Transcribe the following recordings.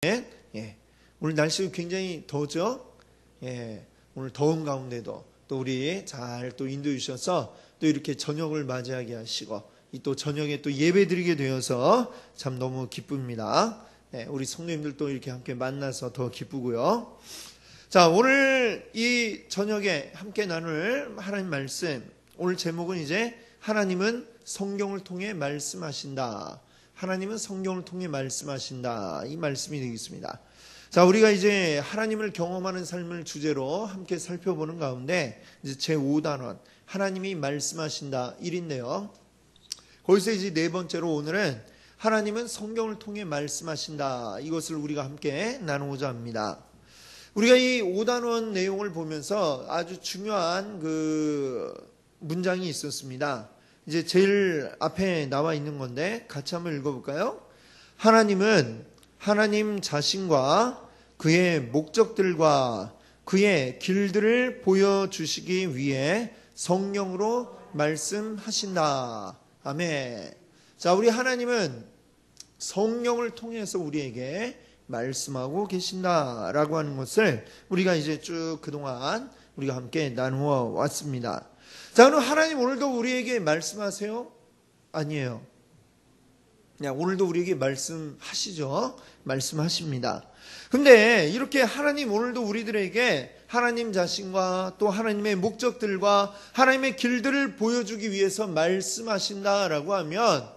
예, 오늘 날씨가 굉장히 더우죠? 예, 오늘 더운 가운데도 또 우리 잘 또 인도해 주셔서 또 이렇게 저녁을 맞이하게 하시고 또 저녁에 또 예배 드리게 되어서 참 너무 기쁩니다. 예, 우리 성도님들 또 이렇게 함께 만나서 더 기쁘고요. 자, 오늘 이 저녁에 함께 나눌 하나님 말씀, 오늘 제목은 이제 하나님은 성경을 통해 말씀하신다. 하나님은 성경을 통해 말씀하신다. 이 말씀이 되겠습니다. 자, 우리가 이제 하나님을 경험하는 삶을 주제로 함께 살펴보는 가운데 이제 제5단원 하나님이 말씀하신다 1인데요. 거기서 이제 네 번째로 오늘은 하나님은 성경을 통해 말씀하신다. 이것을 우리가 함께 나누고자 합니다. 우리가 이 5단원 내용을 보면서 아주 중요한 그 문장이 있었습니다. 이제 제일 앞에 나와 있는 건데 같이 한번 읽어볼까요? 하나님은 하나님 자신과 그의 목적들과 그의 길들을 보여주시기 위해 성령으로 말씀하신다. 아멘. 자, 우리 하나님은 성령을 통해서 우리에게 말씀하고 계신다라고 하는 것을 우리가 이제 쭉 그동안 우리가 함께 나누어 왔습니다. 자, 그럼 하나님 오늘도 우리에게 말씀하세요? 아니에요. 그냥 오늘도 우리에게 말씀하시죠? 말씀하십니다. 근데 이렇게 하나님 오늘도 우리들에게 하나님 자신과 또 하나님의 목적들과 하나님의 길들을 보여주기 위해서 말씀하신다라고 하면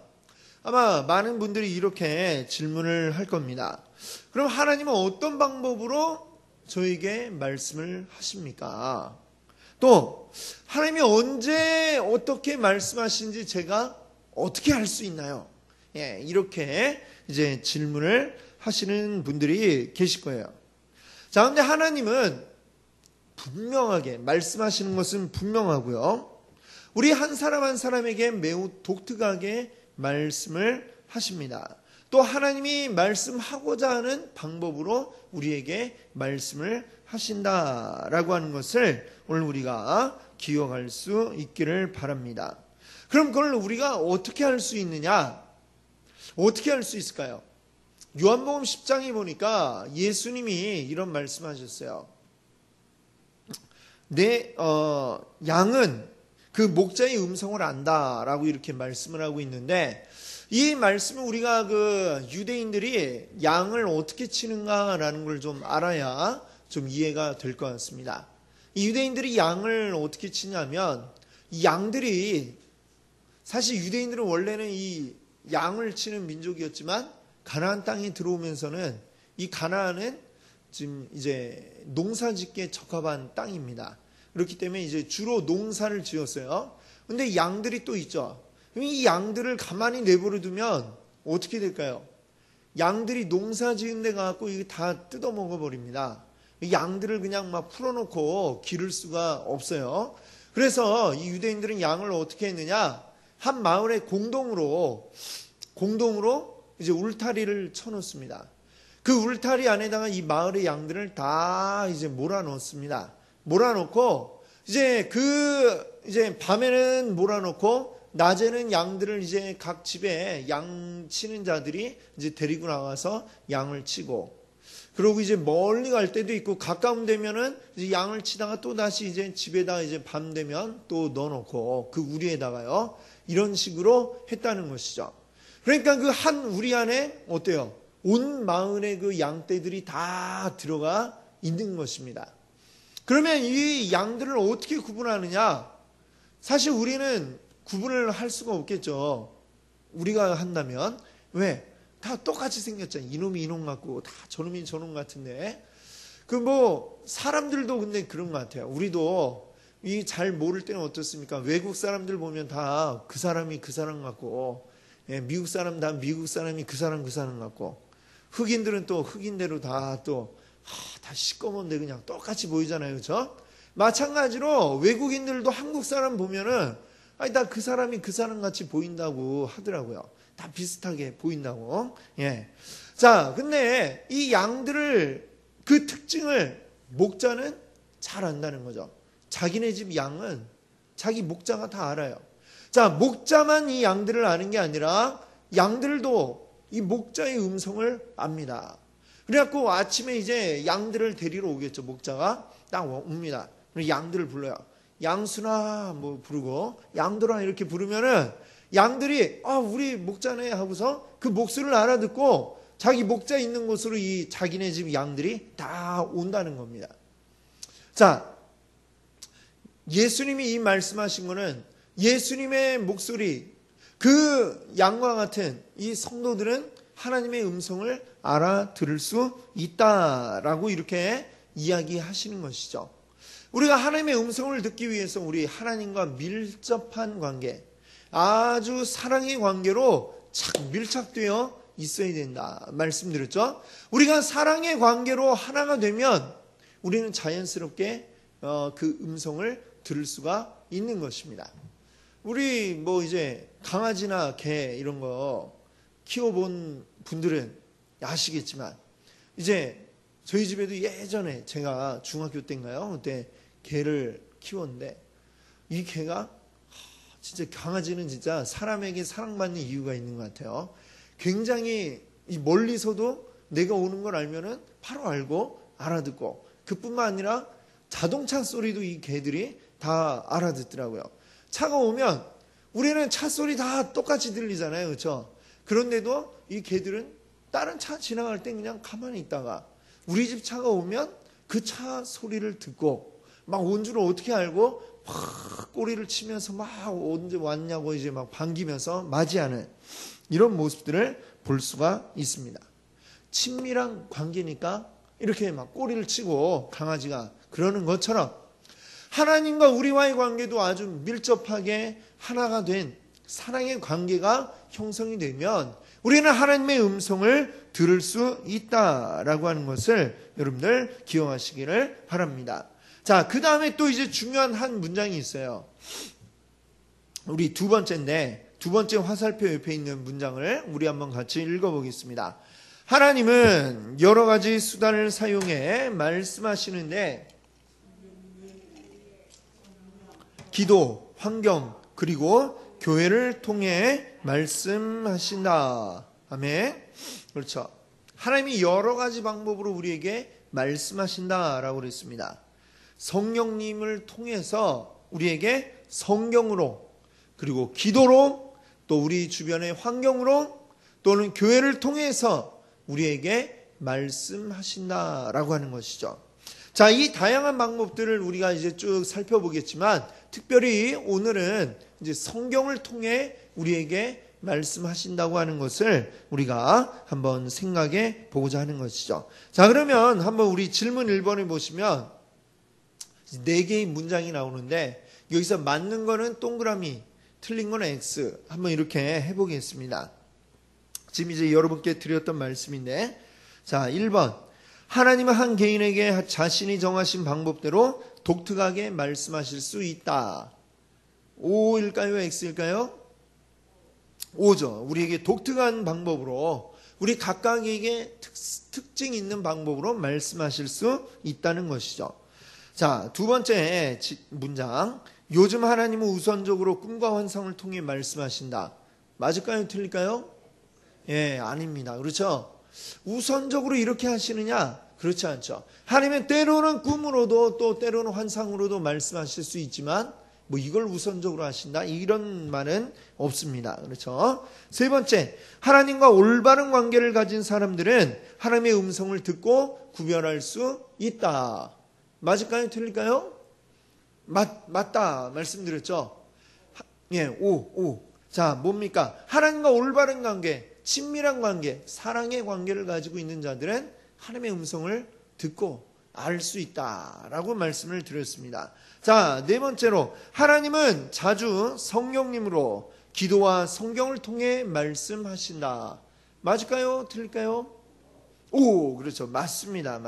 아마 많은 분들이 이렇게 질문을 할 겁니다. 그럼 하나님은 어떤 방법으로 저에게 말씀을 하십니까? 또 하나님이 언제 어떻게 말씀하시는지 제가 어떻게 알 수 있나요? 예, 이렇게 이제 질문을 하시는 분들이 계실 거예요. 자, 근데 하나님은 분명하게 말씀하시는 것은 분명하고요. 우리 한 사람 한 사람에게 매우 독특하게 말씀을 하십니다. 또 하나님이 말씀하고자 하는 방법으로 우리에게 말씀을 하신다라고 하는 것을 오늘 우리가 기억할 수 있기를 바랍니다. 그럼 그걸 우리가 어떻게 할 수 있느냐? 어떻게 할 수 있을까요? 요한복음 10장에 보니까 예수님이 이런 말씀하셨어요. 내 양은 그 목자의 음성을 안다라고 이렇게 말씀을 하고 있는데, 이 말씀은 우리가 그 유대인들이 양을 어떻게 치는가라는 걸 좀 알아야 좀 이해가 될 것 같습니다. 이 유대인들이 양을 어떻게 치냐면, 이 양들이 사실 유대인들은 원래는 이 양을 치는 민족이었지만 가나안 땅에 들어오면서는 이 가나안은 지금 이제 농사짓기에 적합한 땅입니다. 그렇기 때문에 이제 주로 농사를 지었어요. 근데 양들이 또 있죠. 이 양들을 가만히 내버려 두면 어떻게 될까요? 양들이 농사 지은 데 가갖고 이게 다 뜯어 먹어버립니다. 양들을 그냥 막 풀어놓고 기를 수가 없어요. 그래서 이 유대인들은 양을 어떻게 했느냐? 한 마을에 공동으로 이제 울타리를 쳐놓습니다. 그 울타리 안에다가 이 마을의 양들을 다 이제 몰아넣습니다. 몰아넣고 이제 밤에는 몰아넣고 낮에는 양들을 이제 각 집에 양 치는 자들이 이제 데리고 나와서 양을 치고, 그리고 이제 멀리 갈 때도 있고 가까운 데면은 이제 양을 치다가 또 다시 이제 집에다가 이제 밤 되면 또 넣어놓고 그 우리에다가요. 이런 식으로 했다는 것이죠. 그러니까 그 한 우리 안에 어때요? 온 마을의 그 양떼들이 다 들어가 있는 것입니다. 그러면 이 양들을 어떻게 구분하느냐? 사실 우리는 구분을 할 수가 없겠죠. 우리가 한다면. 왜? 다 똑같이 생겼잖아요. 이놈이 이놈 같고 다 저놈이 저놈 같은데. 사람들도 근데 그런 것 같아요. 우리도 이 잘 모를 때는 어떻습니까? 외국 사람들 보면 다 그 사람이 그 사람 같고, 예, 미국 사람 다 미국 사람이 그 사람 같고, 흑인들은 또 흑인대로 다 시꺼먼데 그냥 똑같이 보이잖아요. 그렇죠? 마찬가지로 외국인들도 한국 사람 보면은 다 그 사람이 그 사람 같이 보인다고 하더라고요. 다 비슷하게 보인다고. 예. 자, 근데 이 양들을 그 특징을 목자는 잘 안다는 거죠. 자기네 집 양은 자기 목자가 다 알아요. 자, 목자만 이 양들을 아는 게 아니라 양들도 이 목자의 음성을 압니다. 그래갖고 아침에 이제 양들을 데리러 오겠죠. 목자가 딱 옵니다. 양들을 불러요. 양순아 뭐 부르고 양들아 이렇게 부르면은 양들이 우리 목자네 하고서 그 목소리를 알아듣고 자기 목자 있는 곳으로 이 자기네 집 양들이 다 온다는 겁니다. 자, 예수님이 이 말씀하신 거는 예수님의 목소리, 그 양과 같은 이 성도들은 하나님의 음성을 알아들을 수 있다라고 이렇게 이야기하시는 것이죠. 우리가 하나님의 음성을 듣기 위해서 우리 하나님과 밀접한 관계, 아주 사랑의 관계로 밀착되어 있어야 된다 말씀드렸죠. 우리가 사랑의 관계로 하나가 되면 우리는 자연스럽게 그 음성을 들을 수가 있는 것입니다. 우리 뭐 이제 강아지나 개 이런 거 키워본 분들은 아시겠지만 이제 저희 집에도 예전에 제가 중학교 때인가요? 그때 개를 키웠는데 이 개가 진짜 강아지는 진짜 사람에게 사랑받는 이유가 있는 것 같아요. 굉장히 멀리서도 내가 오는 걸 알면은 바로 알고 알아듣고 그뿐만 아니라 자동차 소리도 이 개들이 다 알아듣더라고요. 차가 오면 우리는 차 소리 다 똑같이 들리잖아요. 그렇죠? 그런데도 이 개들은 다른 차 지나갈 때 그냥 가만히 있다가 우리 집 차가 오면 그 차 소리를 듣고 막 온 줄 어떻게 알고 막 꼬리를 치면서 막 언제 왔냐고 이제 막 반기면서 맞이하는 이런 모습들을 볼 수가 있습니다. 친밀한 관계니까 이렇게 막 꼬리를 치고 강아지가 그러는 것처럼 하나님과 우리와의 관계도 아주 밀접하게 하나가 된 사랑의 관계가 형성이 되면 우리는 하나님의 음성을 들을 수 있다라고 하는 것을 여러분들 기억하시기를 바랍니다. 자, 그 다음에 또 이제 중요한 한 문장이 있어요. 우리 두 번째인데 두 번째 화살표 옆에 있는 문장을 우리 한번 같이 읽어보겠습니다. 하나님은 여러 가지 수단을 사용해 말씀하시는데 기도, 환경, 그리고 교회를 통해 말씀하신다. 아멘. 그렇죠. 하나님이 여러 가지 방법으로 우리에게 말씀하신다라고 그랬습니다. 성령님을 통해서 우리에게 성경으로 그리고 기도로 또 우리 주변의 환경으로 또는 교회를 통해서 우리에게 말씀하신다라고 하는 것이죠. 자, 이 다양한 방법들을 우리가 이제 쭉 살펴보겠지만 특별히 오늘은 이제 성경을 통해 우리에게 말씀하신다고 하는 것을 우리가 한번 생각해 보고자 하는 것이죠. 자, 그러면 한번 우리 질문 1번을 보시면 4개의 문장이 나오는데 여기서 맞는 거는 동그라미, 틀린 거는 X 한번 이렇게 해보겠습니다. 지금 이제 여러분께 드렸던 말씀인데 자, 1번 하나님은 한 개인에게 자신이 정하신 방법대로 독특하게 말씀하실 수 있다. O일까요? X일까요? O죠. 우리에게 독특한 방법으로 우리 각각에게 특징 있는 방법으로 말씀하실 수 있다는 것이죠. 자, 두 번째 문장. 요즘 하나님은 우선적으로 꿈과 환상을 통해 말씀하신다. 맞을까요? 틀릴까요? 예, 아닙니다. 그렇죠? 우선적으로 이렇게 하시느냐? 그렇지 않죠. 하나님은 때로는 꿈으로도 또 때로는 환상으로도 말씀하실 수 있지만 뭐 이걸 우선적으로 하신다 이런 말은 없습니다. 그렇죠? 세 번째, 하나님과 올바른 관계를 가진 사람들은 하나님의 음성을 듣고 구별할 수 있다. 맞을까요? 틀릴까요? 맞다 말씀드렸죠. 예, 오. 자, 뭡니까? 하나님과 올바른 관계, 친밀한 관계, 사랑의 관계를 가지고 있는 자들은 하나님의 음성을 듣고 알 수 있다라고 말씀을 드렸습니다. 자, 네 번째로 하나님은 자주 성령님으로 기도와 성경을 통해 말씀하신다. 맞을까요? 틀릴까요? 오, 그렇죠. 맞습니다.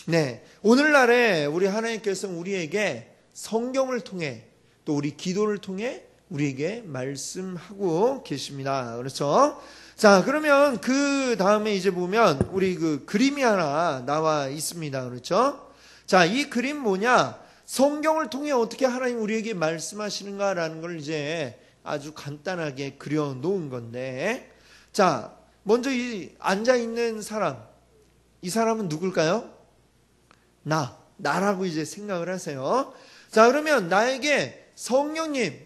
네. 오늘날에 우리 하나님께서 우리에게 성경을 통해 또 우리 기도를 통해 우리에게 말씀하고 계십니다. 그렇죠? 자, 그러면 그 다음에 이제 보면 우리 그 그림이 하나 나와 있습니다. 그렇죠? 자, 이 그림 뭐냐? 성경을 통해 어떻게 하나님 우리에게 말씀하시는가라는 걸 이제 아주 간단하게 그려 놓은 건데, 자, 먼저 이 앉아 있는 사람, 이 사람은 누굴까요? 나라고 이제 생각을 하세요. 자, 그러면 나에게 성령님이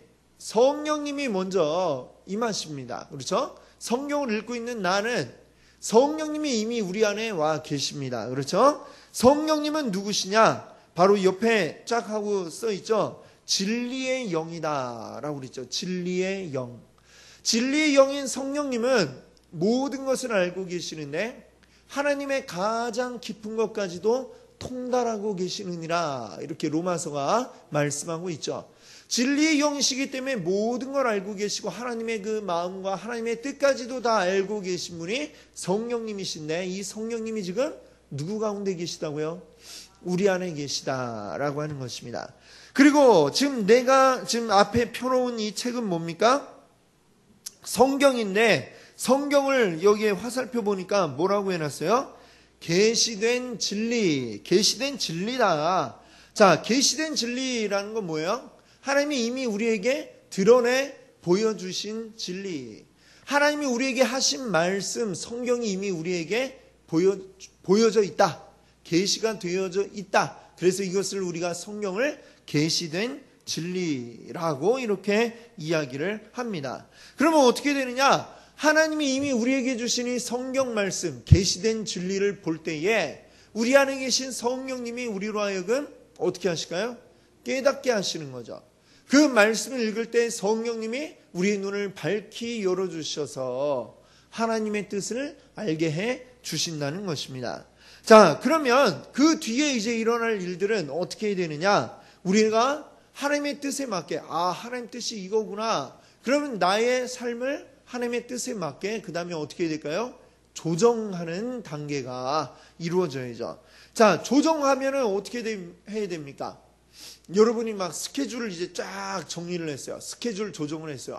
먼저 임하십니다. 그렇죠? 성경을 읽고 있는 나는 성령님이 이미 우리 안에 와 계십니다. 그렇죠? 성령님은 누구시냐? 바로 옆에 쫙 하고 써 있죠. 진리의 영이다 라고 그랬죠. 진리의 영. 진리의 영인 성령님은 모든 것을 알고 계시는데 하나님의 가장 깊은 것까지도 통달하고 계시느니라, 이렇게 로마서가 말씀하고 있죠. 진리의 영이시기 때문에 모든 걸 알고 계시고 하나님의 그 마음과 하나님의 뜻까지도 다 알고 계신 분이 성령님이신데, 이 성령님이 지금 누구 가운데 계시다고요? 우리 안에 계시다라고 하는 것입니다. 그리고 지금 내가 지금 앞에 펴놓은 이 책은 뭡니까? 성경인데, 성경을 여기에 화살표 보니까 뭐라고 해놨어요? 계시된 진리, 계시된 진리다. 자, 계시된 진리라는 건 뭐예요? 하나님이 이미 우리에게 드러내 보여주신 진리. 하나님이 우리에게 하신 말씀, 성경이 이미 우리에게 보여져 있다. 계시가 되어져 있다. 그래서 이것을 우리가 성경을 계시된 진리라고 이렇게 이야기를 합니다. 그러면 어떻게 되느냐? 하나님이 이미 우리에게 주신 이 성경 말씀, 계시된 진리를 볼 때에 우리 안에 계신 성령님이 우리로 하여금 어떻게 하실까요? 깨닫게 하시는 거죠. 그 말씀을 읽을 때 성령님이 우리의 눈을 밝히 열어주셔서 하나님의 뜻을 알게 해 주신다는 것입니다. 자, 그러면 그 뒤에 이제 일어날 일들은 어떻게 해야 되느냐? 우리가 하나님의 뜻에 맞게, 하나님 뜻이 이거구나. 그러면 나의 삶을 하나님의 뜻에 맞게 그 다음에 어떻게 해야 될까요? 조정하는 단계가 이루어져야죠. 자, 조정하면은 어떻게 해야 됩니까? 여러분이 막 스케줄을 이제 쫙 정리를 했어요. 스케줄 조정을 했어요.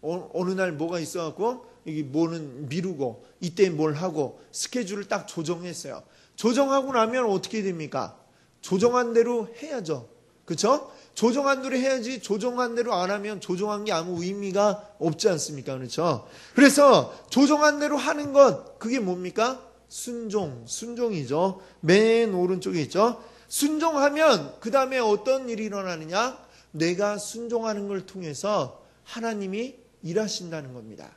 어느 날 뭐가 있어갖고 여기 뭐는 미루고 이때 뭘 하고 스케줄을 딱 조정했어요. 조정하고 나면 어떻게 됩니까? 조정한 대로 해야죠. 그렇죠? 조정한 대로 해야지, 조정한 대로 안 하면 조정한 게 아무 의미가 없지 않습니까? 그렇죠? 그래서 조정한 대로 하는 것, 그게 뭡니까? 순종이죠. 맨 오른쪽에 있죠. 순종하면 그 다음에 어떤 일이 일어나느냐? 내가 순종하는 걸 통해서 하나님이 일하신다는 겁니다.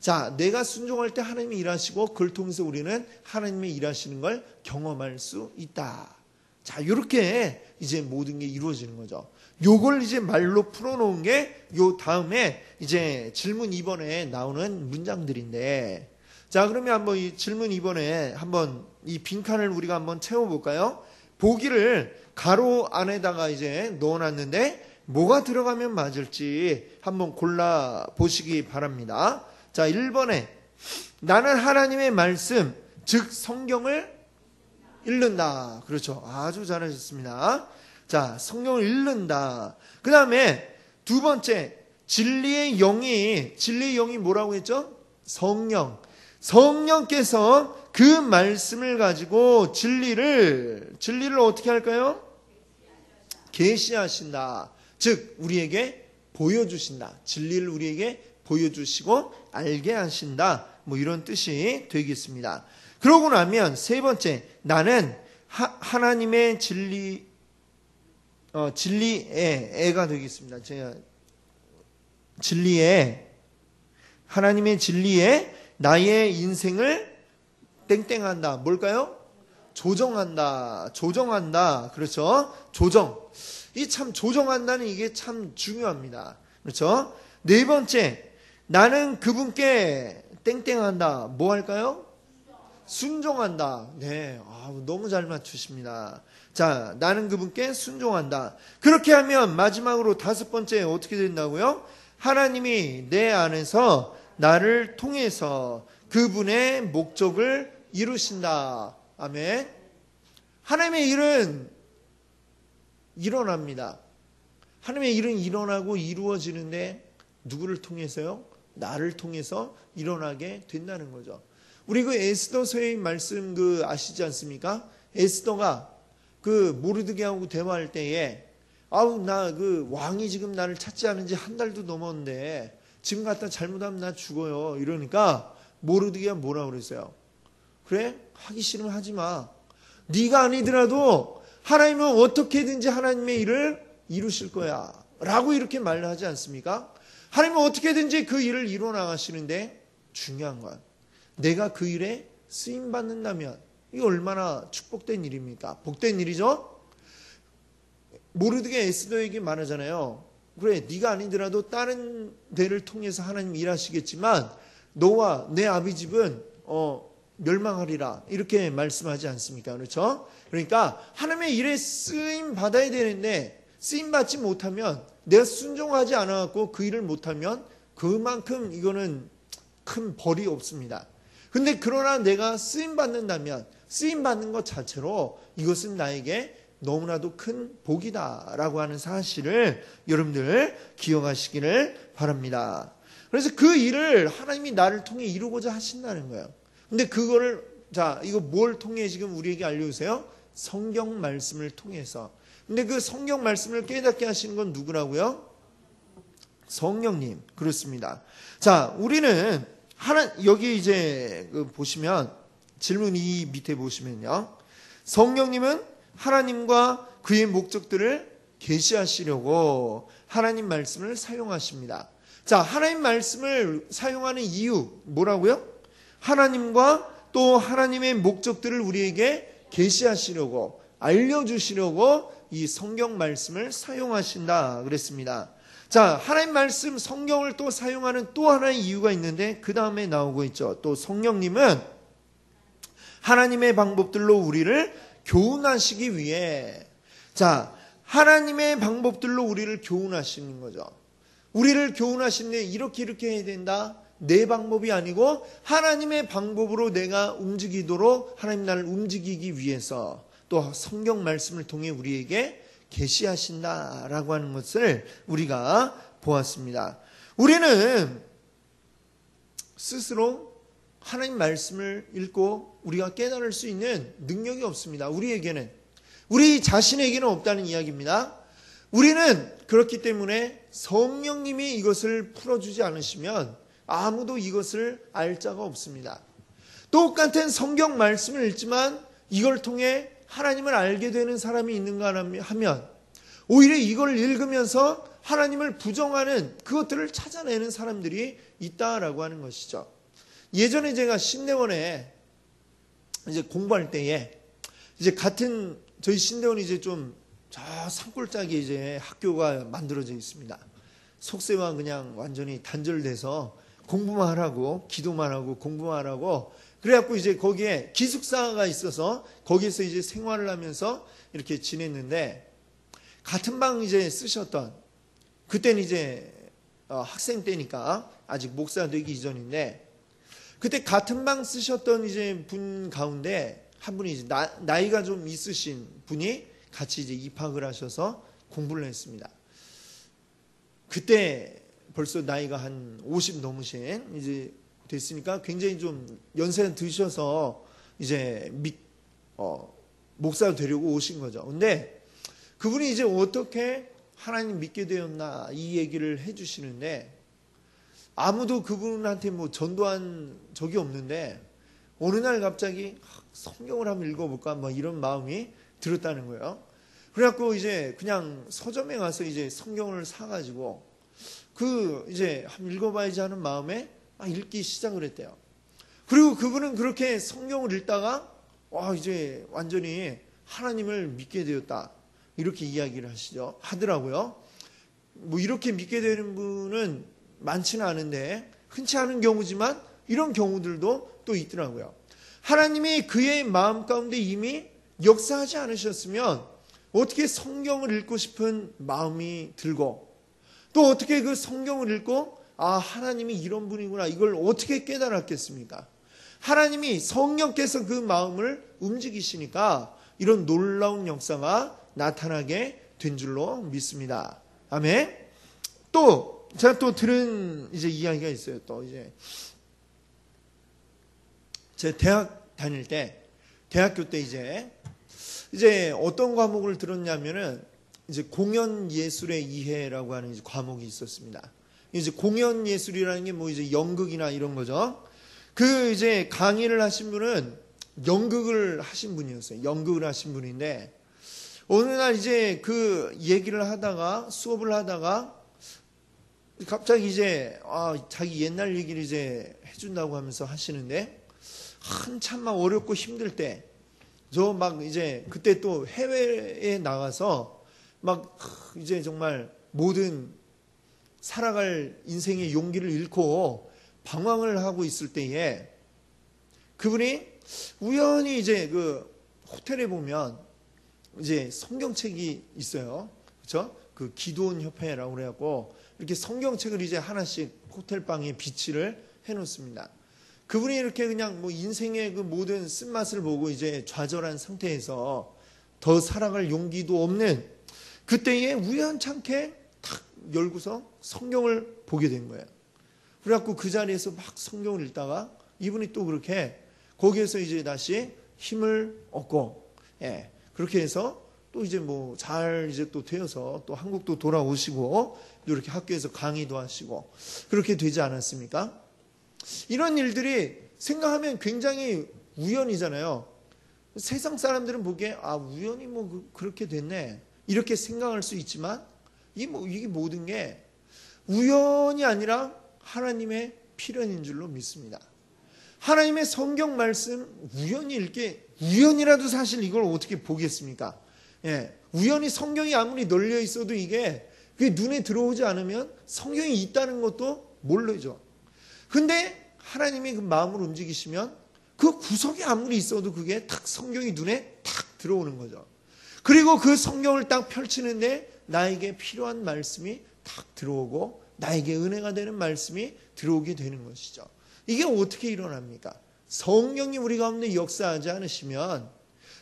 자, 내가 순종할 때 하나님이 일하시고 그걸 통해서 우리는 하나님이 일하시는 걸 경험할 수 있다. 자, 이렇게 이제 모든 게 이루어지는 거죠. 요걸 이제 말로 풀어놓은 게 요 다음에 이제 질문 2번에 나오는 문장들인데, 자, 그러면 한번 이 질문 2번에 한번 이 빈칸을 우리가 한번 채워볼까요? 보기를 가로 안에다가 이제 넣어놨는데 뭐가 들어가면 맞을지 한번 골라 보시기 바랍니다. 자, 1번에 나는 하나님의 말씀, 즉 성경을 읽는다. 그렇죠. 아주 잘하셨습니다. 자, 성경을 읽는다. 그 다음에 두 번째, 진리의 영이 뭐라고 했죠? 성령께서 그 말씀을 가지고 진리를 어떻게 할까요? 계시하신다. 즉 우리에게 보여주신다. 진리를 우리에게 보여주시고 알게 하신다. 뭐 이런 뜻이 되겠습니다. 그러고 나면 세 번째, 나는 하나님의 진리의 애가 되겠습니다. 제가 하나님의 진리에 나의 인생을 땡땡한다. 뭘까요? 조정한다. 그렇죠? 이 참 조정한다는 이게 참 중요합니다. 그렇죠? 네 번째, 나는 그분께 땡땡한다. 뭐 할까요? 순종한다. 네, 너무 잘 맞추십니다. 자, 나는 그분께 순종한다. 그렇게 하면 마지막으로 다섯 번째 어떻게 된다고요? 하나님이 내 안에서 나를 통해서 그분의 목적을 이루신다. 아멘. 하나님의 일은 일어납니다. 하나님의 일은 일어나고 이루어지는데 누구를 통해서요? 나를 통해서 일어나게 된다는 거죠. 우리 그 에스더서의 말씀 아시지 않습니까? 에스더가 모르드게하고 대화할 때에 나 왕이 지금 나를 찾지 않은 지 한 달도 넘었는데 지금 갖다 잘못하면 나 죽어요. 이러니까 모르드게가 뭐라고 그랬어요? 그래? 하기 싫으면 하지 마. 네가 아니더라도 하나님은 어떻게든지 하나님의 일을 이루실 거야 라고 이렇게 말을 하지 않습니까? 하나님은 어떻게든지 그 일을 이루어 나가시는데 중요한 건 내가 그 일에 쓰임받는다면 이게 얼마나 축복된 일입니까? 복된 일이죠? 모르드게 에스더에게 말하잖아요. 그래, 네가 아니더라도 다른 데를 통해서 하나님 일하시겠지만 너와 내 아비 집은 멸망하리라 이렇게 말씀하지 않습니까? 그렇죠? 그러니까 하나님의 일에 쓰임 받아야 되는데 쓰임 받지 못하면 내가 순종하지 않아갖고 그 일을 못하면 그만큼 이거는 큰 벌이 없습니다. 근데 그러나 내가 쓰임 받는다면 쓰임 받는 것 자체로 이것은 나에게 너무나도 큰 복이다라고 하는 사실을 여러분들 기억하시기를 바랍니다. 그래서 그 일을 하나님이 나를 통해 이루고자 하신다는 거예요. 근데 그거를 이거 뭘 통해 지금 우리에게 알려주세요? 성경 말씀을 통해서. 근데 그 성경 말씀을 깨닫게 하시는 건 누구라고요? 성령님. 그렇습니다. 자, 우리는 여기 이제 보시면 질문 2 밑에 보시면요. 성령님은 하나님과 그의 목적들을 계시하시려고 하나님 말씀을 사용하십니다. 자, 하나님 말씀을 사용하는 이유 뭐라고요? 하나님과 또 하나님의 목적들을 우리에게 계시하시려고 알려주시려고 이 성경 말씀을 사용하신다 그랬습니다. 자, 하나님 말씀 성경을 또 사용하는 또 하나의 이유가 있는데 그 다음에 나오고 있죠. 또 성령님은 하나님의 방법들로 우리를 교훈하시기 위해, 자, 하나님의 방법들로 우리를 교훈하시는 거죠. 우리를 교훈하시는데 이렇게 해야 된다. 내 방법이 아니고 하나님의 방법으로 내가 움직이도록 하나님 나를 움직이기 위해서 또 성경 말씀을 통해 우리에게 계시하신다라고 하는 것을 우리가 보았습니다. 우리는 스스로 하나님 말씀을 읽고 우리가 깨달을 수 있는 능력이 없습니다. 우리 자신에게는 없다는 이야기입니다. 우리는 그렇기 때문에 성령님이 이것을 풀어주지 않으시면 아무도 이것을 알 자가 없습니다. 똑같은 성경 말씀을 읽지만 이걸 통해 하나님을 알게 되는 사람이 있는가 하면 오히려 이걸 읽으면서 하나님을 부정하는 그것들을 찾아내는 사람들이 있다라고 하는 것이죠. 예전에 제가 신대원에 이제 공부할 때에 이제 저희 신대원이 이제 좀 저 산골짜기에 이제 학교가 만들어져 있습니다. 속세와 그냥 완전히 단절돼서 공부만 하라고, 기도만 하고, 공부만 하라고. 그래갖고 이제 거기에 기숙사가 있어서 거기에서 이제 생활을 하면서 이렇게 지냈는데, 같은 방 이제 쓰셨던, 그때는 이제 학생 때니까 아직 목사 되기 이전인데, 그때 같은 방 쓰셨던 이제 분 가운데 한 분이 이제 나이가 좀 있으신 분이 같이 이제 입학을 하셔서 공부를 했습니다. 그때 벌써 나이가 한 50 넘으신 이제 됐으니까 굉장히 좀 연세가 드셔서 이제 목사 되려고 오신 거죠. 근데 그분이 이제 어떻게 하나님 믿게 되었나 이 얘기를 해주시는데 아무도 그분한테 뭐 전도한 적이 없는데 어느 날 갑자기 성경을 한번 읽어볼까 뭐 이런 마음이 들었다는 거예요. 그래갖고 이제 그냥 서점에 가서 이제 성경을 사가지고 이제 한번 읽어봐야지 하는 마음에 읽기 시작을 했대요. 그리고 그분은 그렇게 성경을 읽다가 이제 완전히 하나님을 믿게 되었다 이렇게 이야기를 하더라고요. 뭐 이렇게 믿게 되는 분은 많지는 않은데 흔치 않은 경우지만 이런 경우들도 또 있더라고요. 하나님이 그의 마음 가운데 이미 역사하지 않으셨으면 어떻게 성경을 읽고 싶은 마음이 들고 또 어떻게 그 성경을 읽고 하나님이 이런 분이구나 이걸 어떻게 깨달았겠습니까? 하나님이 성령께서 그 마음을 움직이시니까 이런 놀라운 역사가 나타나게 된 줄로 믿습니다. 아멘. 또 제가 또 들은 이제 이야기가 있어요. 또 제 대학 다닐 때 대학교 때 이제 어떤 과목을 들었냐면은 이제 공연 예술의 이해라고 하는 이제 과목이 있었습니다. 이제 공연 예술이라는 게 뭐 이제 연극이나 이런 거죠. 그 이제 강의를 하신 분은 연극을 하신 분이었어요. 연극을 하신 분인데 어느 날 이제 그 얘기를 하다가 수업을 하다가 갑자기 이제 자기 옛날 얘기를 이제 해준다고 하면서 하시는데 한참 막 어렵고 힘들 때 저 막 이제 그때 또 해외에 나가서 막 이제 정말 모든 살아갈 인생의 용기를 잃고 방황을 하고 있을 때에 그분이 우연히 이제 그 호텔에 보면 이제 성경책이 있어요. 그렇죠? 그 기도원 협회라고 그래갖고 이렇게 성경책을 이제 하나씩 호텔 방에 비치를 해 놓습니다. 그분이 이렇게 그냥 뭐 인생의 그 모든 쓴맛을 보고 이제 좌절한 상태에서 더 살아갈 용기도 없는 그때에 우연찮게 탁 열고서 성경을 보게 된 거예요. 그래갖고 그 자리에서 막 성경을 읽다가 이분이 또 그렇게 거기에서 이제 다시 힘을 얻고, 그렇게 해서 또 이제 뭐 잘 이제 또 되어서 또 한국도 돌아오시고 이렇게 학교에서 강의도 하시고 그렇게 되지 않았습니까? 이런 일들이 생각하면 굉장히 우연이잖아요. 세상 사람들은 보기에 우연히 뭐 그렇게 됐네 이렇게 생각할 수 있지만 이게 모든 게 우연이 아니라 하나님의 필연인 줄로 믿습니다. 하나님의 성경 말씀 우연히 읽게 우연이라도 사실 이걸 어떻게 보겠습니까? 우연히 성경이 아무리 널려 있어도 그게 눈에 들어오지 않으면 성경이 있다는 것도 모르죠. 근데 하나님이 그 마음을 움직이시면 그 구석에 아무리 있어도 그게 탁 성경이 눈에 탁 들어오는 거죠. 그리고 그 성경을 딱 펼치는데 나에게 필요한 말씀이 탁 들어오고 나에게 은혜가 되는 말씀이 들어오게 되는 것이죠. 이게 어떻게 일어납니까? 성령이 우리 가운데 역사하지 않으시면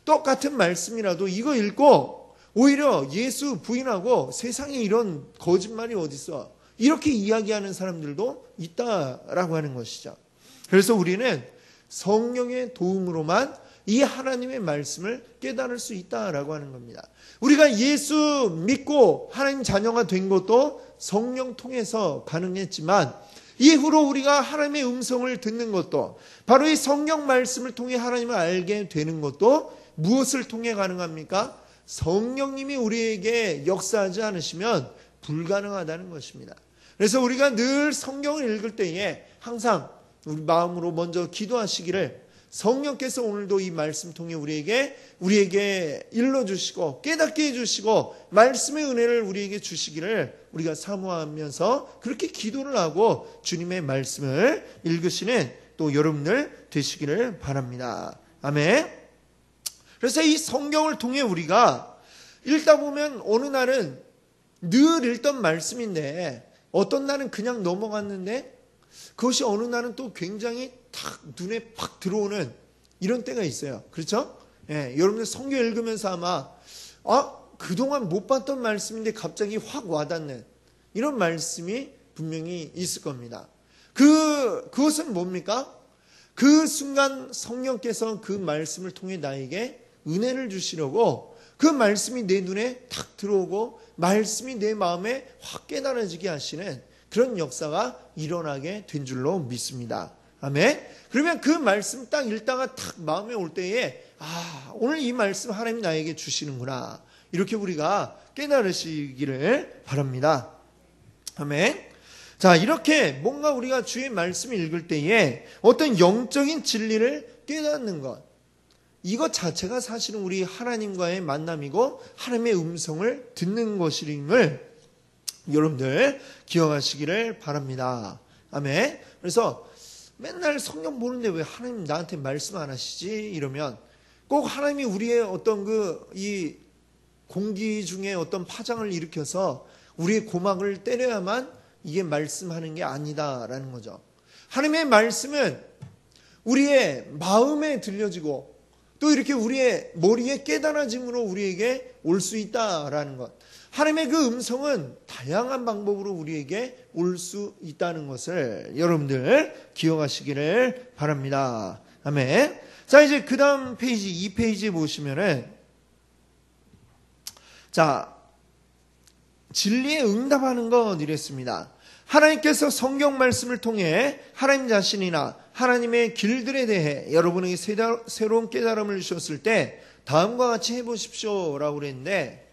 똑같은 말씀이라도 이거 읽고 오히려 예수 부인하고 세상에 이런 거짓말이 어딨어 이렇게 이야기하는 사람들도 있다라고 하는 것이죠. 그래서 우리는 성령의 도움으로만 이 하나님의 말씀을 깨달을 수 있다라고 하는 겁니다. 우리가 예수 믿고 하나님 자녀가 된 것도 성령 통해서 가능했지만 이후로 우리가 하나님의 음성을 듣는 것도 바로 이 성경 말씀을 통해 하나님을 알게 되는 것도 무엇을 통해 가능합니까? 성령님이 우리에게 역사하지 않으시면 불가능하다는 것입니다. 그래서 우리가 늘 성경을 읽을 때에 항상 우리 마음으로 먼저 기도하시기를 성령께서 오늘도 이 말씀 통해 우리에게 일러주시고 깨닫게 해주시고 말씀의 은혜를 우리에게 주시기를 우리가 사모하면서 그렇게 기도를 하고 주님의 말씀을 읽으시는 또 여러분들 되시기를 바랍니다. 아멘. 그래서 이 성경을 통해 우리가 읽다 보면 어느 날은 늘 읽던 말씀인데 어떤 날은 그냥 넘어갔는데 그것이 어느 날은 또 굉장히 탁 눈에 팍 들어오는 이런 때가 있어요. 그렇죠? 여러분들 성경 읽으면서 아마 그동안 못 봤던 말씀인데 갑자기 확 와닿는 이런 말씀이 분명히 있을 겁니다. 그것은 뭡니까? 그 순간 성령께서 그 말씀을 통해 나에게 은혜를 주시려고 그 말씀이 내 눈에 탁 들어오고 말씀이 내 마음에 확 깨달아지게 하시는 그런 역사가 일어나게 된 줄로 믿습니다. 아멘. 그러면 그 말씀 딱 읽다가 탁 마음에 올 때에 오늘 이 말씀 하나님이 나에게 주시는구나 이렇게 우리가 깨달으시기를 바랍니다. 아멘. 자, 이렇게 뭔가 우리가 주의 말씀을 읽을 때에 어떤 영적인 진리를 깨닫는 것 이것 자체가 사실은 우리 하나님과의 만남이고 하나님의 음성을 듣는 것임을 여러분들 기억하시기를 바랍니다. 아멘. 그래서 맨날 성경 보는데 왜 하나님 나한테 말씀 안 하시지? 이러면 꼭 하나님이 우리의 어떤 이 공기 중에 어떤 파장을 일으켜서 우리의 고막을 때려야만 이게 말씀하는 게 아니다라는 거죠. 하나님의 말씀은 우리의 마음에 들려지고 또 이렇게 우리의 머리에 깨달아짐으로 우리에게 올 수 있다라는 것. 하나님의 그 음성은 다양한 방법으로 우리에게 올 수 있다는 것을 여러분들 기억하시기를 바랍니다. 아멘. 자, 이제 그 다음 페이지 2페이지에 보시면은 자, 진리에 응답하는 것 이랬습니다. 하나님께서 성경 말씀을 통해 하나님 자신이나 하나님의 길들에 대해 여러분에게 새로운 깨달음을 주셨을 때 다음과 같이 해보십시오 라고 그랬는데,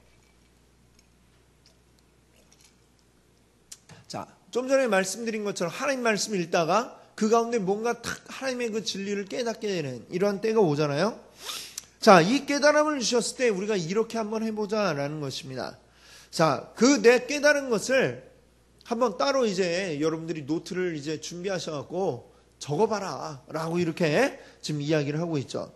자, 좀 전에 말씀드린 것처럼 하나님 말씀을 읽다가 그 가운데 뭔가 탁 하나님의 그 진리를 깨닫게 되는 이러한 때가 오잖아요. 자, 이 깨달음을 주셨을 때 우리가 이렇게 한번 해보자라는 것입니다. 자, 그 내 깨달은 것을 한번 따로 이제 여러분들이 노트를 이제 준비하셔갖고 적어봐라 라고 이렇게 지금 이야기를 하고 있죠.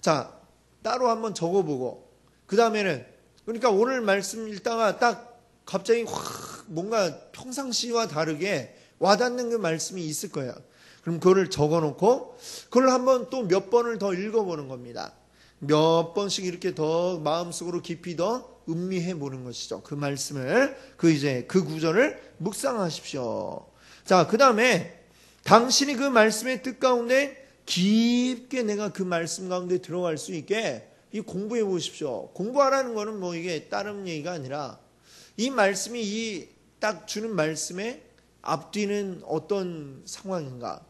자, 따로 한번 적어보고, 그 다음에는, 그러니까 오늘 말씀 읽다가 딱 갑자기 확 뭔가 평상시와 다르게 와닿는 그 말씀이 있을 거예요. 그럼 그거를 적어놓고 그걸 한번 또 몇 번을 더 읽어보는 겁니다. 몇 번씩 이렇게 더 마음속으로 깊이 더 음미해 보는 것이죠. 그 말씀을, 그 구절을 묵상하십시오. 자, 그 다음에 당신이 그 말씀의 뜻 가운데 깊게 내가 그 말씀 가운데 들어갈 수 있게 이 공부해 보십시오. 공부하라는 거는 뭐 이게 다른 얘기가 아니라 이 말씀이 이 딱 주는 말씀에 앞뒤는 어떤 상황인가,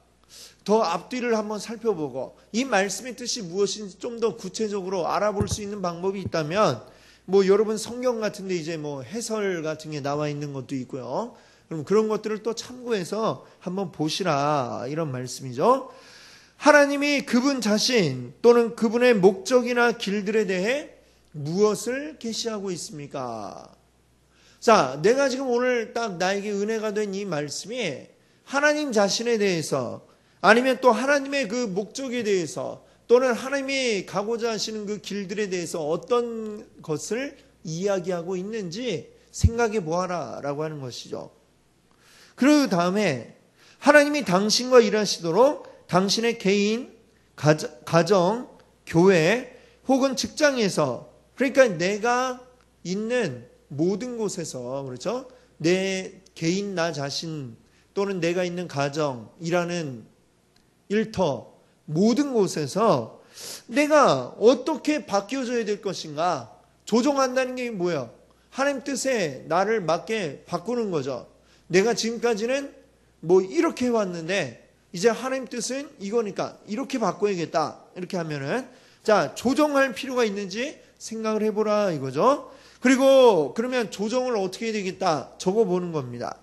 더 앞뒤를 한번 살펴보고 이 말씀의 뜻이 무엇인지 좀 더 구체적으로 알아볼 수 있는 방법이 있다면, 뭐 여러분 성경 같은데 이제 뭐 해설 같은 게 나와 있는 것도 있고요. 그럼 그런 것들을 또 참고해서 한번 보시라 이런 말씀이죠. 하나님이 그분 자신 또는 그분의 목적이나 길들에 대해 무엇을 계시하고 있습니까? 자, 내가 지금 오늘 딱 나에게 은혜가 된 이 말씀이 하나님 자신에 대해서, 아니면 또 하나님의 그 목적에 대해서, 또는 하나님이 가고자 하시는 그 길들에 대해서 어떤 것을 이야기하고 있는지 생각해 보아라 라고 하는 것이죠. 그 다음에 하나님이 당신과 일하시도록 당신의 개인, 가정, 교회 혹은 직장에서, 그러니까 내가 있는 모든 곳에서, 그렇죠? 내 개인 나 자신 또는 내가 있는 가정, 일하는 일터 모든 곳에서 내가 어떻게 바뀌어져야 될 것인가 조정한다는 게 뭐야? 하나님 뜻에 나를 맞게 바꾸는 거죠. 내가 지금까지는 뭐 이렇게 해왔는데 이제 하나님 뜻은 이거니까 이렇게 바꿔야겠다 이렇게 하면은, 자, 조정할 필요가 있는지 생각을 해보라 이거죠. 그리고 그러면 조정을 어떻게 해야 되겠다 적어보는 겁니다.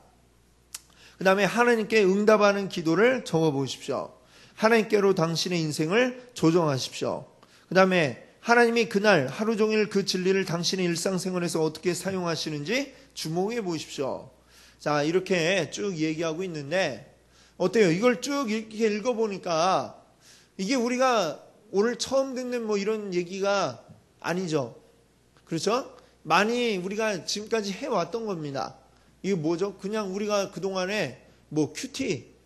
그 다음에 하나님께 응답하는 기도를 적어보십시오. 하나님께로 당신의 인생을 조정하십시오. 그 다음에 하나님이 그날 하루 종일 그 진리를 당신의 일상생활에서 어떻게 사용하시는지 주목해 보십시오. 자, 이렇게 쭉 얘기하고 있는데 어때요? 이걸 쭉 이렇게 읽어보니까 이게 우리가 오늘 처음 듣는 뭐 이런 얘기가 아니죠. 그렇죠? 많이 우리가 지금까지 해왔던 겁니다. 이게 뭐죠? 그냥 우리가 그동안에 뭐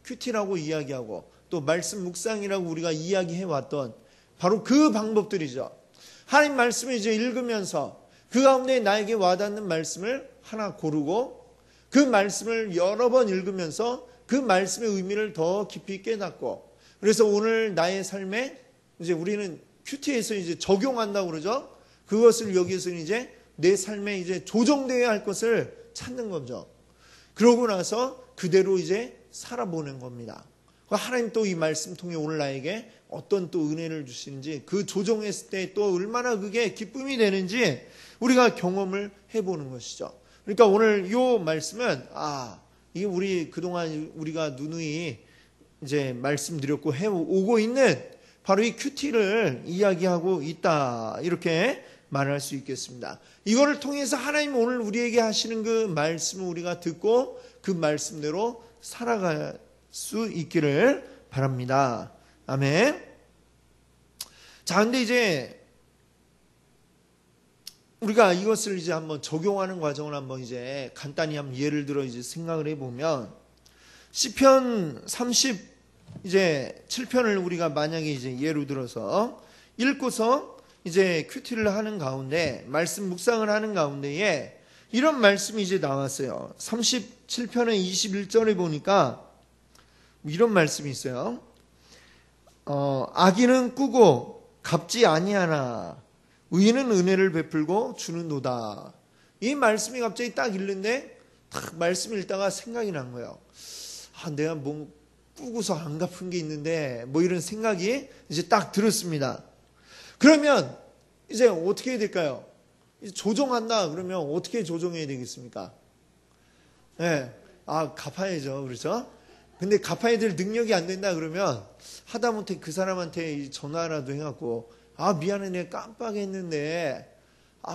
큐티라고 이야기하고 또 말씀 묵상이라고 우리가 이야기해왔던 바로 그 방법들이죠. 하나님 말씀을 이제 읽으면서 그 가운데 나에게 와닿는 말씀을 하나 고르고 그 말씀을 여러 번 읽으면서 그 말씀의 의미를 더 깊이 깨닫고, 그래서 오늘 나의 삶에 이제 우리는 큐티에서 이제 적용한다고 그러죠. 그것을 여기서는 이제 내 삶에 이제 조정되어야 할 것을 찾는 거죠. 그러고 나서 그대로 이제 살아보는 겁니다. 하나님 또 이 말씀 통해 오늘 나에게 어떤 또 은혜를 주시는지, 그 조정했을 때 또 얼마나 그게 기쁨이 되는지 우리가 경험을 해보는 것이죠. 그러니까 오늘 이 말씀은 이게 우리 그동안 우리가 누누이 이제 말씀드렸고 해오고 있는 바로 이 큐티를 이야기하고 있다 이렇게 말할 수 있겠습니다. 이거를 통해서 하나님 오늘 우리에게 하시는 그 말씀을 우리가 듣고 그 말씀대로 살아갈 수 있기를 바랍니다. 아멘. 자, 근데 이제 우리가 이것을 이제 한번 적용하는 과정을 한번 이제 간단히 한번 예를 들어 이제 생각을 해보면, 시편 37편을 우리가 만약에 이제 예로 들어서 읽고서 이제 큐티를 하는 가운데, 말씀 묵상을 하는 가운데에 이런 말씀이 이제 나왔어요. 37편의 21절에 보니까 이런 말씀이 있어요. 악인은 꾸고 갚지 아니하나 의인은 은혜를 베풀고 주는도다. 이 말씀이 갑자기 딱 읽는데 딱 말씀 읽다가 생각이 난 거예요. 내가 뭐 바쁘고서 안 갚은 게 있는데 뭐 이런 생각이 이제 딱 들었습니다. 그러면 이제 어떻게 해야 될까요? 이제 조정한다 그러면 어떻게 조정해야 되겠습니까? 네. 갚아야죠. 그렇죠? 근데 갚아야 될 능력이 안 된다 그러면 하다못해 그 사람한테 전화라도 해갖고 미안해 내가 깜빡했는데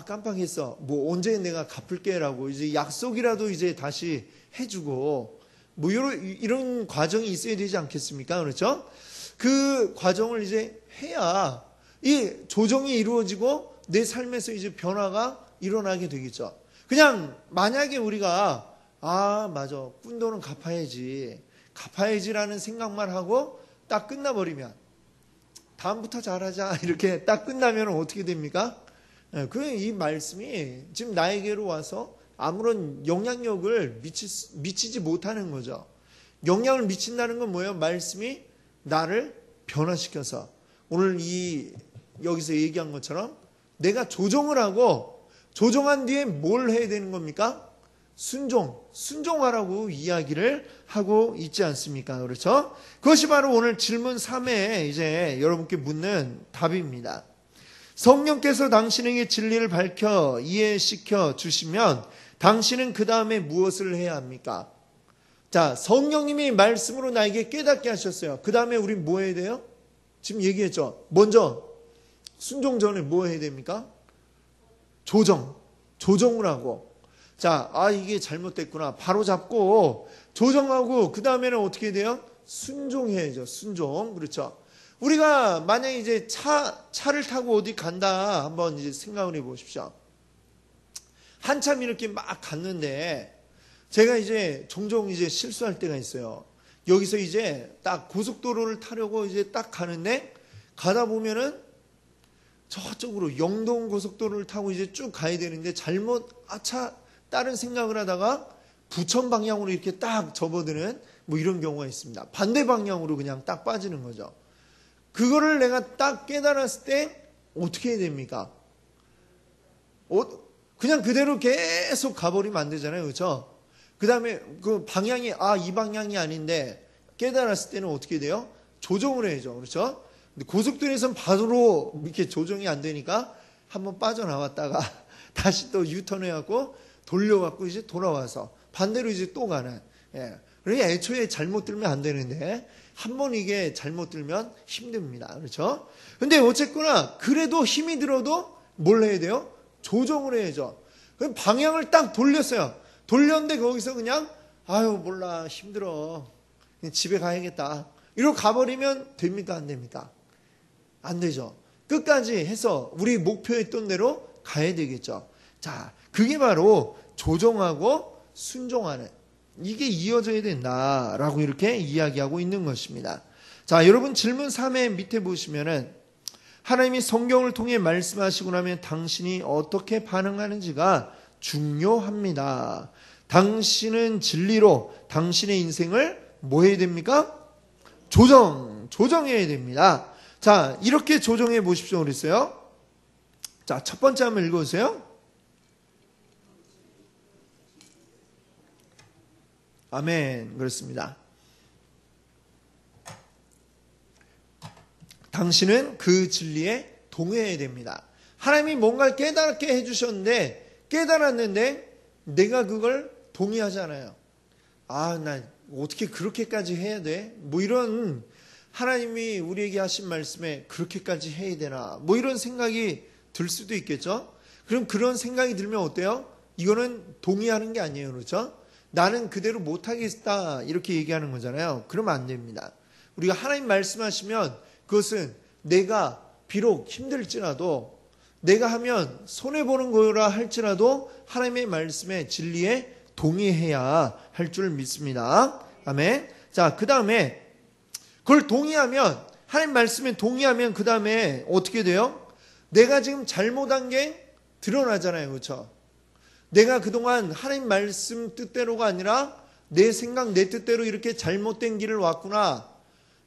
깜빡했어. 뭐 언제 내가 갚을게라고 이제 약속이라도 이제 다시 해주고 뭐 이런 과정이 있어야 되지 않겠습니까? 그렇죠? 그 과정을 이제 해야 이 조정이 이루어지고 내 삶에서 이제 변화가 일어나게 되겠죠. 그냥 만약에 우리가 맞아 꾼 돈은 갚아야지라는 생각만 하고 딱 끝나버리면 다음부터 잘하자 이렇게 딱 끝나면 어떻게 됩니까? 이 말씀이 지금 나에게로 와서 아무런 영향력을 미치지 못하는 거죠. 영향을 미친다는 건 뭐예요? 말씀이 나를 변화시켜서 오늘 여기서 얘기한 것처럼 내가 조정을 하고 조정한 뒤에 뭘 해야 되는 겁니까? 순종하라고 이야기를 하고 있지 않습니까? 그렇죠? 그것이 바로 오늘 질문 3에 이제 여러분께 묻는 답입니다. 성령께서 당신에게 진리를 밝혀 이해시켜 주시면 당신은 그 다음에 무엇을 해야 합니까? 자, 성령님이 말씀으로 나에게 깨닫게 하셨어요. 그 다음에 우린 뭐 해야 돼요? 지금 얘기했죠. 먼저 순종 전에 뭐 해야 됩니까? 조정을 하고 자, 이게 잘못됐구나. 바로 잡고 조정하고 그 다음에는 어떻게 돼요? 순종해야죠. 순종. 그렇죠. 우리가 만약에 이제 차를 타고 어디 간다 한번 이제 생각을 해 보십시오. 한참 이렇게 막 갔는데 제가 이제 종종 이제 실수할 때가 있어요. 여기서 이제 딱 고속도로를 타려고 이제 딱 가는데 가다 보면은 저쪽으로 영동 고속도로를 타고 이제 쭉 가야 되는데 잘못 다른 생각을 하다가 부천 방향으로 이렇게 딱 접어드는 뭐 이런 경우가 있습니다. 반대 방향으로 그냥 딱 빠지는 거죠. 그거를 내가 딱 깨달았을 때 어떻게 해야 됩니까? 그냥 그대로 계속 가버리면 안 되잖아요. 그렇죠? 그 다음에 그 방향이 이 방향이 아닌데 깨달았을 때는 어떻게 돼요? 조정을 해야죠. 그렇죠? 근데 고속도로에서는 바로 이렇게 조정이 안 되니까 한번 빠져나왔다가 다시 또 유턴해갖고 돌려갖고 이제 돌아와서 반대로 이제 또 가는. 그러니까 애초에 잘못 들면 안 되는데 한번 이게 잘못 들면 힘듭니다. 그렇죠? 근데 어쨌거나 그래도 힘이 들어도 뭘 해야 돼요? 조정을 해야죠. 그럼 방향을 딱 돌렸어요. 돌렸는데 거기서 그냥 몰라 힘들어 그냥 집에 가야겠다 이러고 가버리면 됩니까? 안 됩니까? 안 되죠. 끝까지 해서 우리 목표했던 대로 가야 되겠죠. 자, 그게 바로 조정하고 순종하는 이게 이어져야 된다라고 이렇게 이야기하고 있는 것입니다. 자, 여러분 질문 3의 밑에 보시면은 하나님이 성경을 통해 말씀하시고 나면 당신이 어떻게 반응하는지가 중요합니다. 당신은 진리로 당신의 인생을 뭐 해야 됩니까? 조정해야 됩니다. 자, 이렇게 조정해 보십시오. 그랬어요. 자, 첫 번째 한번 읽어주세요. 아멘. 그렇습니다. 당신은 그 진리에 동의해야 됩니다. 하나님이 뭔가를 깨닫게 해주셨는데 깨달았는데 내가 그걸 동의하지 않아요. 나 어떻게 그렇게까지 해야 돼? 뭐 이런 하나님이 우리에게 하신 말씀에 그렇게까지 해야 되나? 뭐 이런 생각이 들 수도 있겠죠? 그럼 그런 생각이 들면 어때요? 이거는 동의하는 게 아니에요. 그렇죠? 나는 그대로 못하겠다 이렇게 얘기하는 거잖아요. 그러면 안 됩니다. 우리가 하나님 말씀하시면 그것은 내가 비록 힘들지라도 내가 하면 손해보는 거라 할지라도 하나님의 말씀에 진리에 동의해야 할 줄 믿습니다. 아멘. 자, 그 다음에 그걸 동의하면 하나님 말씀에 동의하면 그 다음에 어떻게 돼요? 내가 지금 잘못한 게 드러나잖아요. 그렇죠? 내가 그동안 하나님 말씀 뜻대로가 아니라 내 생각 내 뜻대로 이렇게 잘못된 길을 왔구나.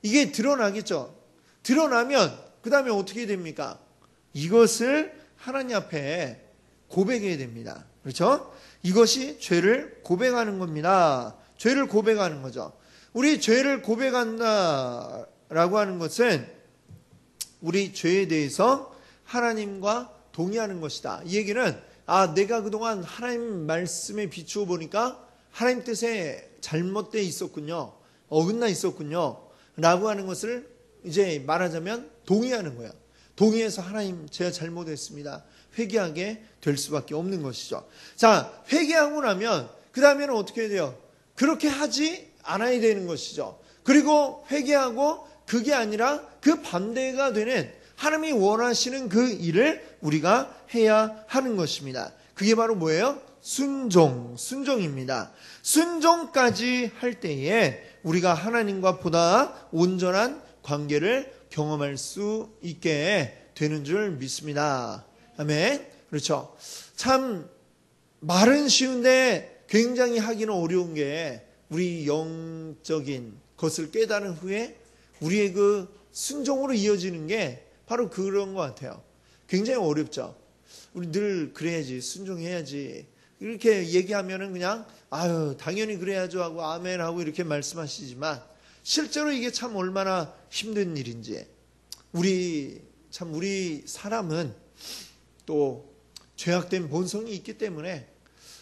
이게 드러나겠죠. 드러나면 그 다음에 어떻게 됩니까? 이것을 하나님 앞에 고백해야 됩니다. 그렇죠? 이것이 죄를 고백하는 겁니다. 죄를 고백하는 거죠. 우리 죄를 고백한다라고 하는 것은 우리 죄에 대해서 하나님과 동의하는 것이다. 이 얘기는 내가 그동안 하나님 말씀에 비추어 보니까 하나님 뜻에 잘못되어 있었군요. 어긋나 있었군요. 라고 하는 것을 이제 말하자면 동의하는 거예요. 동의해서 하나님 제가 잘못했습니다. 회개하게 될 수밖에 없는 것이죠. 자, 회개하고 나면 그 다음에는 어떻게 해야 돼요? 그렇게 하지 않아야 되는 것이죠. 그리고 회개하고 그게 아니라 그 반대가 되는 하나님이 원하시는 그 일을 우리가 해야 하는 것입니다. 그게 바로 뭐예요? 순종입니다. 순종까지 할 때에 우리가 하나님과 보다 온전한 관계를 경험할 수 있게 되는 줄 믿습니다. 아멘. 그렇죠. 참 말은 쉬운데 굉장히 하기는 어려운 게 우리 영적인 것을 깨달은 후에 우리의 그 순종으로 이어지는 게 바로 그런 것 같아요. 굉장히 어렵죠. 우리 늘 그래야지, 순종해야지 이렇게 얘기하면은 그냥 당연히 그래야죠 하고 아멘 하고 이렇게 말씀하시지만 실제로 이게 참 얼마나 힘든 일인지 우리 사람은 또 죄악된 본성이 있기 때문에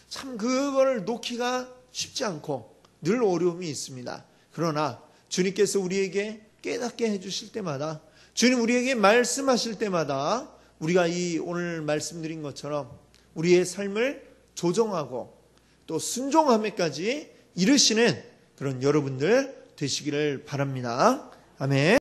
참 그걸 놓기가 쉽지 않고 늘 어려움이 있습니다. 그러나 주님께서 우리에게 깨닫게 해주실 때마다 주님 우리에게 말씀하실 때마다 우리가 이 오늘 말씀드린 것처럼 우리의 삶을 조정하고 또 순종함에까지 이르시는 그런 여러분들 되시기를 바랍니다. 아멘.